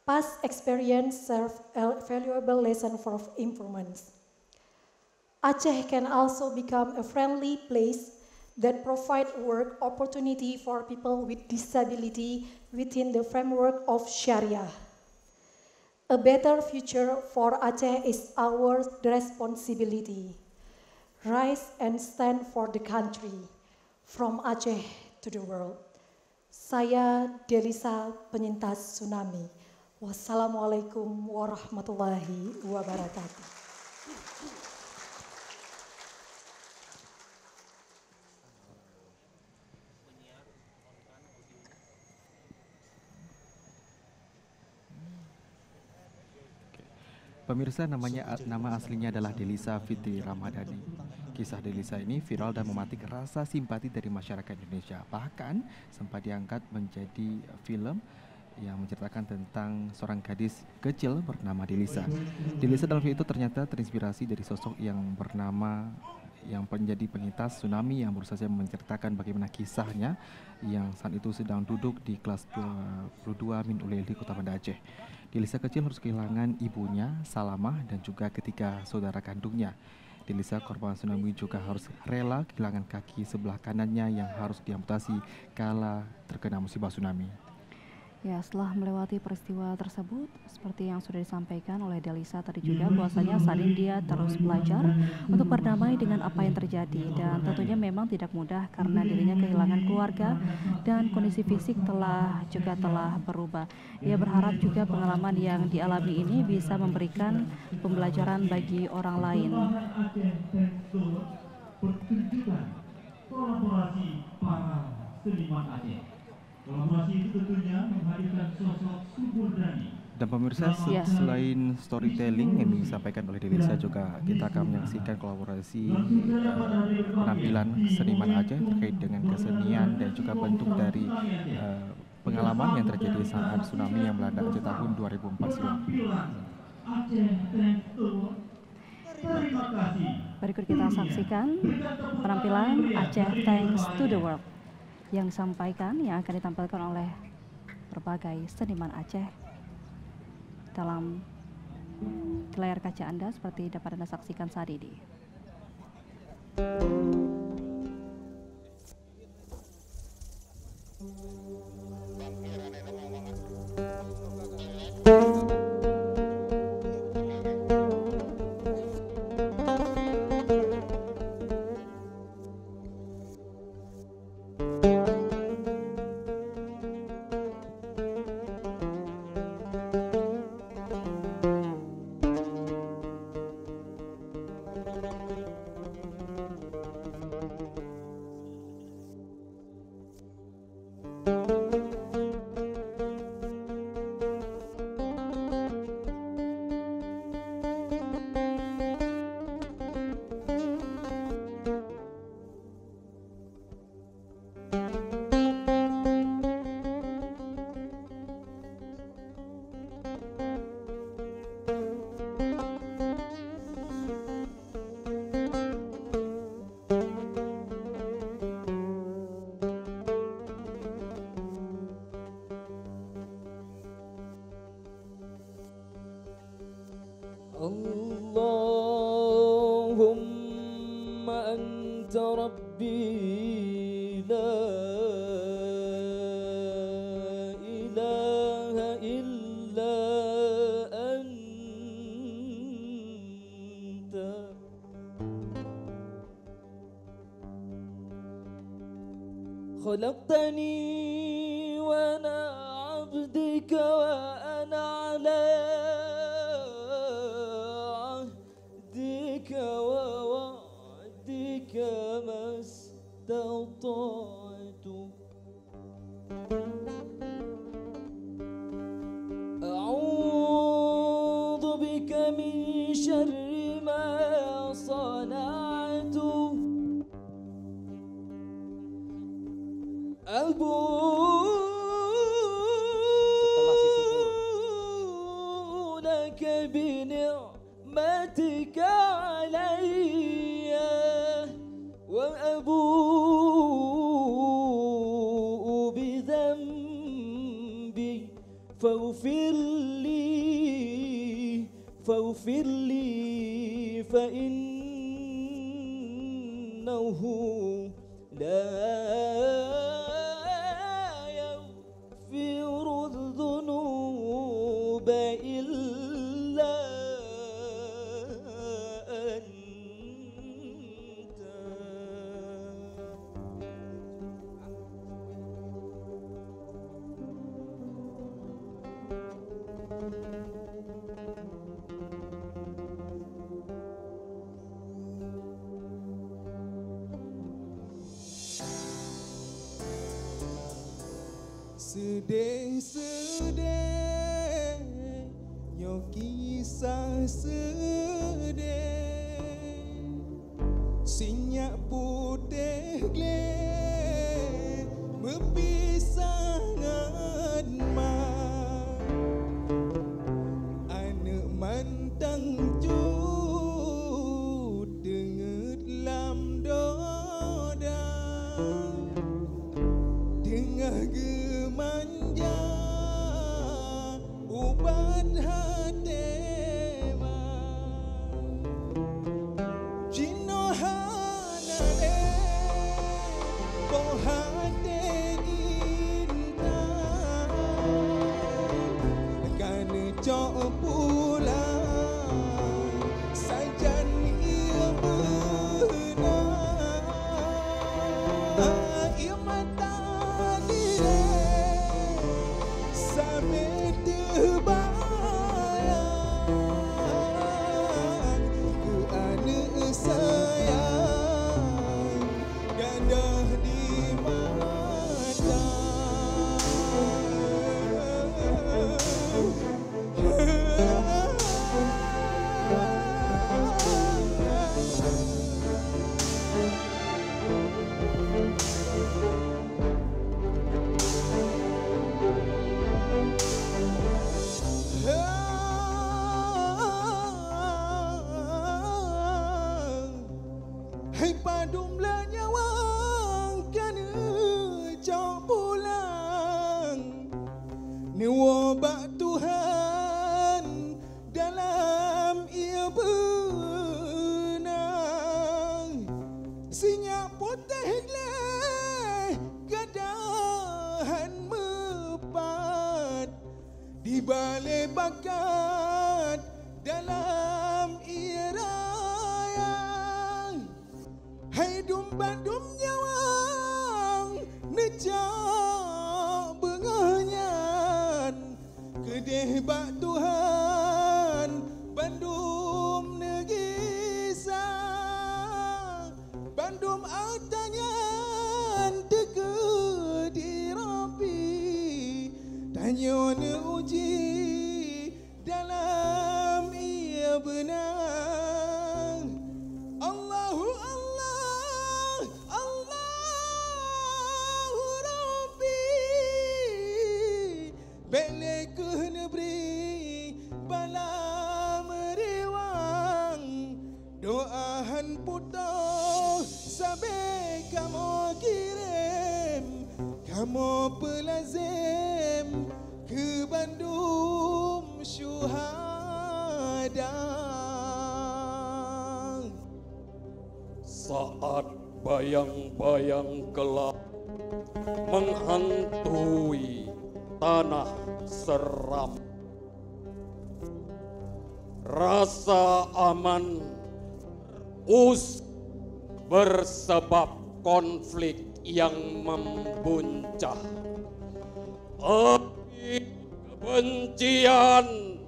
Past experience serve a valuable lesson for improvements. Aceh can also become a friendly place that provide work opportunity for people with disability within the framework of Sharia. A better future for Aceh is our responsibility. Rise and stand for the country, from Aceh to the world. Saya Delisa, penyintas tsunami. Wassalamualaikum warahmatullahi wabarakatuh. Pemirsa, nama aslinya adalah Delisa Fitri Ramadhani. Kisah Delisa ini viral dan mematik rasa simpati dari masyarakat Indonesia. Bahkan sempat diangkat menjadi film yang menceritakan tentang seorang gadis kecil bernama Delisa. Delisa dalam film itu ternyata terinspirasi dari sosok yang menjadi penyintas tsunami yang baru saja menceritakan bagaimana kisahnya yang saat itu sedang duduk di kelas 22 Min Uleli, Kota Banda Aceh. Delisa kecil harus kehilangan ibunya, Salamah, dan juga ketiga saudara kandungnya. Delisa, korban tsunami, juga harus rela kehilangan kaki sebelah kanannya yang harus diamputasi kala terkena musibah tsunami. Ya, setelah melewati peristiwa tersebut, seperti yang sudah disampaikan oleh Delisa tadi juga, bahwasanya saat ini dia terus belajar untuk berdamai dengan apa yang terjadi, dan tentunya memang tidak mudah karena dirinya kehilangan keluarga dan kondisi fisik telah berubah. Ia berharap juga pengalaman yang dialami ini bisa memberikan pembelajaran bagi orang lain. Pertunjukan kolaborasi para seniman Aceh. Kolaborasi itu tentunya menghadirkan sosok subur Dani. Dan pemirsa, selain storytelling yang disampaikan oleh Delisa, juga kita akan menyaksikan kolaborasi penampilan seniman Aceh terkait dengan kesenian dan juga bentuk dari pengalaman yang terjadi saat tsunami yang melanda Aceh tahun 2004 silam. Berikut kita saksikan penampilan Aceh Thanks to the World yang disampaikan, yang akan ditampilkan oleh berbagai seniman Aceh dalam layar kaca Anda seperti dapat Anda saksikan saat ini. اللهم أنت ربي لا إله إلا أنت خلقتني وأنا عبدك وأنا على عهدك ووعدك ما استطعت أعوذ بك من شر ما صنعت أبوء لك بنعمتك علي وأبوء بذنبي فاغفر لي فإنه لا يغفر الذنوب إلا أنت Sedih-sedih yo kisah sedih sinyak putih gleh berpisangan mak anak mantang cut denget lam doda tengah gemanja ubat hati Jinohanare pohate indah Kana cok pulang sajan ia benar ia mata dire sampai terbayang ke anak sayang gandah di mata Hai padumlah nyawang kana cok pulang ni wabak Tuhan dalam ia benang sinyak putih gleh gadahan mepat di balai bakat dalam irayang hai dum-dum nyawang necak benganyan kedeh bak Tuhan Bandung negisa Bandung atanyan teka di Rabbi tanya ne uji dalam ia benang Allahu Allah Allahu Rabbi bele ke negeri bala meriwang doahan putus sampai kamu kirim kamu pelazim ke Bandung syuhada saat bayang-bayang gelap menghantui tanah seram. Rasa aman bersebab konflik yang membuncah. Api kebencian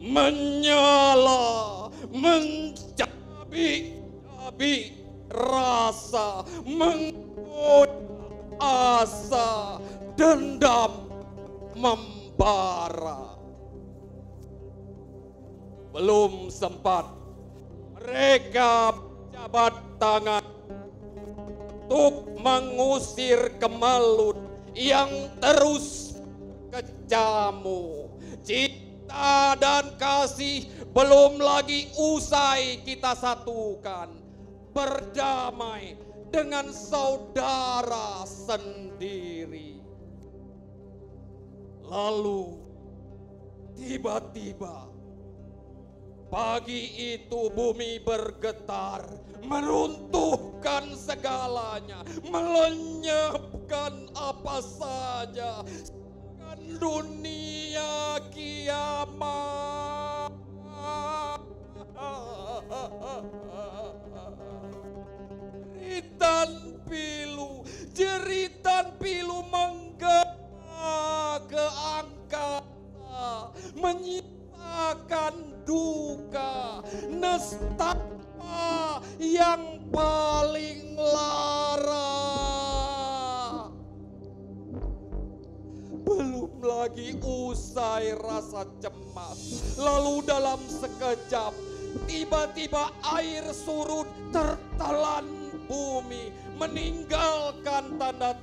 menyala, mencabi-cabi rasa, menggoda asa, dendam membara. Belum sempat mereka jabat tangan untuk mengusir Kemelut yang terus kejamu. Cinta dan kasih belum lagi usai kita satukan, berdamai dengan saudara sendiri. Lalu tiba-tiba pagi itu bumi bergetar, meruntuhkan segalanya, melenyapkan apa saja, dunia kiamat. Jeritan pilu menggema ke angkasa, menyisakan duka, nestapa yang paling lara. Belum lagi usai rasa cemas, lalu dalam sekejap tiba-tiba air surut tertelan bumi, meninggalkan tanda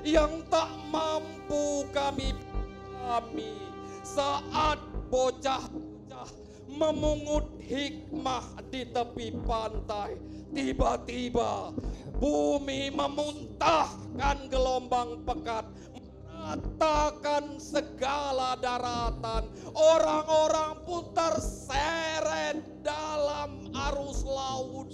yang tak mampu kami pahami. Saat bocah-bocah memungut hikmah di tepi pantai, tiba-tiba bumi memuntahkan gelombang pekat, meratakan segala daratan. Orang-orang pun terseret dalam arus laut,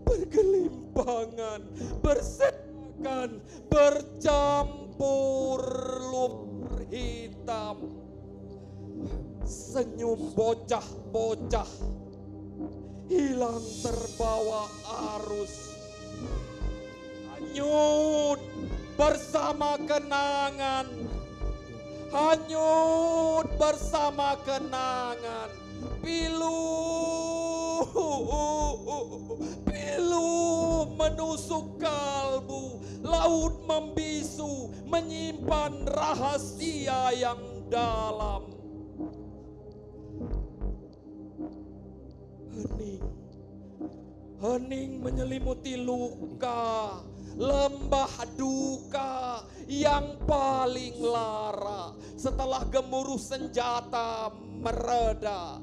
bergelimpangan, berserakan, bercampur lumpur hitam. Senyum bocah-bocah hilang terbawa arus, hanyut bersama kenangan, hanyut bersama kenangan. Pilu menusuk kalbu, laut membisu, menyimpan rahasia yang dalam. Hening menyelimuti luka, lembah duka yang paling lara. Setelah gemuruh senjata mereda,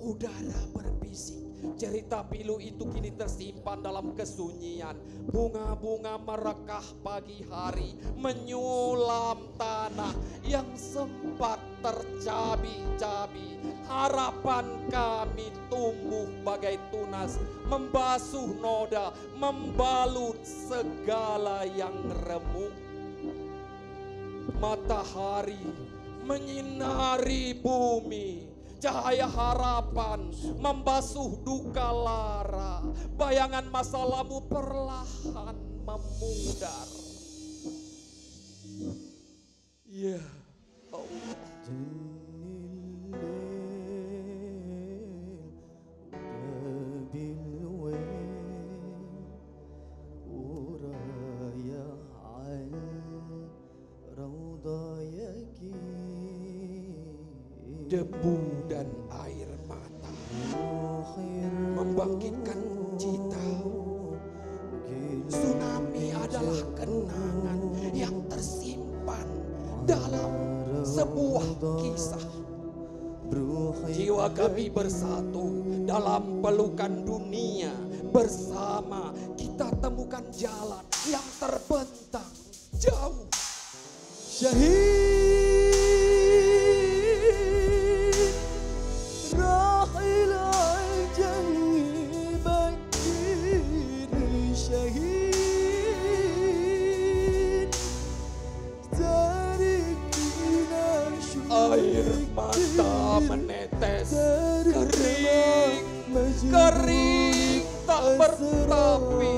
udara berbisik. Cerita pilu itu kini tersimpan dalam kesunyian. Bunga-bunga merekah pagi hari, menyulam tanah yang sempat tercabi-cabi. Harapan kami tumbuh bagai tunas, membasuh noda, membalut segala yang remuk. Matahari menyinari bumi, cahaya harapan membasuh duka lara. Bayangan masa lalu perlahan memudar. Ya Allah. Debu dan air mata membangkitkan cita. Tsunami adalah kenangan yang tersimpan dalam sebuah kisah. Jiwa kami bersatu dalam pelukan dunia. Bersama kita temukan jalan yang terbentang jauh. Syahid راح إلى الجنة tetes kering, kering tak bertapi.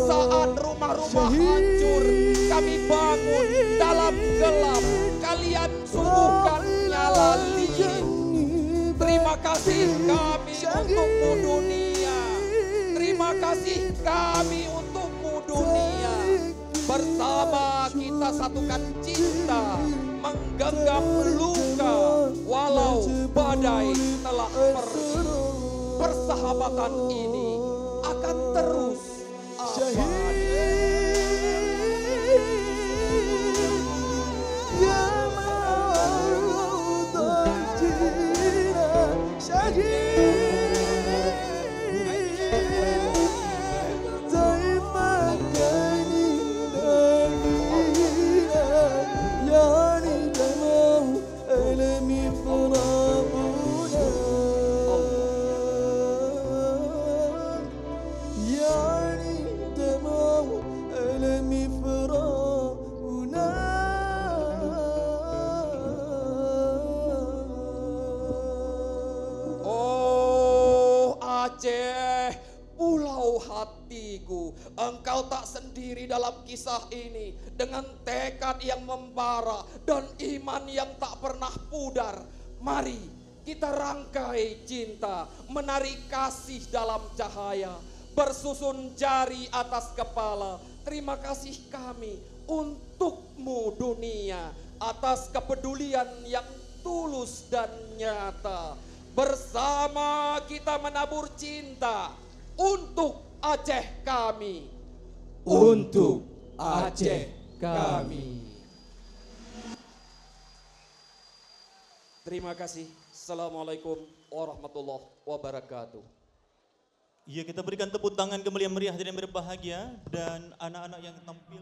Saat rumah-rumah hancur, kami bangun dalam gelap. Kalian subuhkan nyala lilin. Terima kasih kami untukmu dunia. Terima kasih kami untukmu dunia. Bersama kita satukan cinta, menggenggam luka, walau badai telah pergi. Persahabatan ini akan terus abadi. Aceh, pulau hatiku, engkau tak sendiri dalam kisah ini. Dengan tekad yang membara dan iman yang tak pernah pudar, mari kita rangkai cinta, menari kasih dalam cahaya, bersusun jari atas kepala. Terima kasih kami untukmu dunia, atas kepedulian yang tulus dan nyata. Bersama kita menabur cinta untuk Aceh kami. Untuk Aceh kami. Terima kasih. Assalamualaikum warahmatullahi wabarakatuh. Ya, kita berikan tepuk tangan kembali yang meriah dan berbahagia, dan anak-anak yang tampil.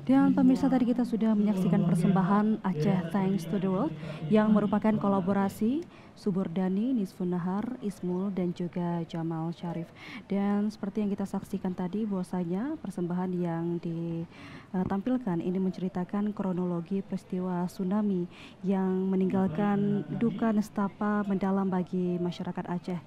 Dan pemirsa, tadi kita sudah menyaksikan persembahan Aceh Thanks to the World yang merupakan kolaborasi Subur Dhani, Nisfun Nahar, Ismul, dan juga Jamal Syarif. Dan seperti yang kita saksikan tadi, bahwasanya persembahan yang ditampilkan ini menceritakan kronologi peristiwa tsunami yang meninggalkan duka nestapa mendalam bagi masyarakat Aceh.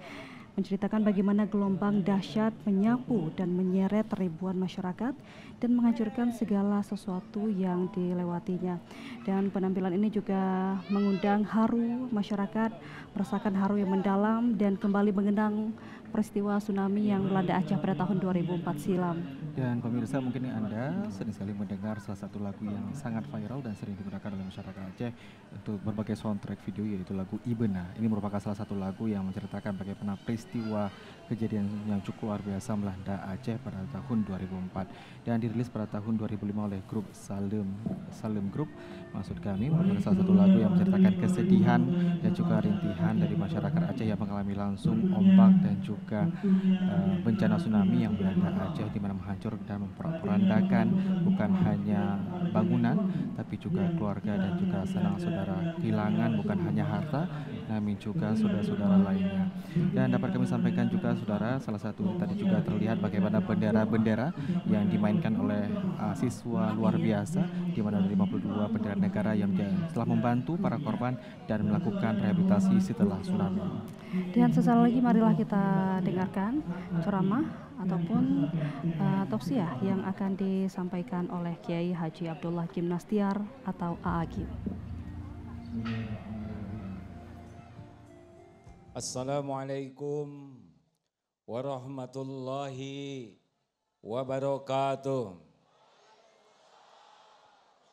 Menceritakan bagaimana gelombang dahsyat menyapu dan menyeret ribuan masyarakat dan menghancurkan segala sesuatu yang dilewatinya. Dan penampilan ini juga mengundang haru masyarakat, merasakan haru yang mendalam dan kembali mengenang peristiwa tsunami yang melanda Aceh pada tahun 2004 silam. Dan pemirsa, mungkin Anda sering sekali mendengar salah satu lagu yang sangat viral dan sering digunakan oleh masyarakat Aceh untuk berbagai soundtrack video, yaitu lagu Ibena. Ini merupakan salah satu lagu yang menceritakan bagaimana peristiwa kejadian yang cukup luar biasa melanda Aceh pada tahun 2004 dan dirilis pada tahun 2005 oleh grup Salem Group. Maksud kami merupakan salah satu lagu yang menceritakan kesedihan dan juga rintihan dari masyarakat Aceh yang mengalami langsung ombak dan juga bencana tsunami yang melanda Aceh, di mana menghancur dan memporak-porandakan bukan hanya bangunan tapi juga keluarga dan juga sanak saudara. Kehilangan bukan hanya harta namun juga saudara-saudara lainnya. Dan dapat kami sampaikan juga saudara, salah satu tadi juga terlihat bagaimana bendera-bendera yang dimainkan oleh siswa luar biasa, di mana ada 52 bendera negara yang telah membantu para korban dan melakukan rehabilitasi setelah tsunami. Dan sesaat lagi marilah kita dengarkan ceramah ataupun tausiah yang akan disampaikan oleh Kiai Haji Abdullah Gimnastiar atau Aagim. Assalamualaikum warahmatullahi wabarakatuh.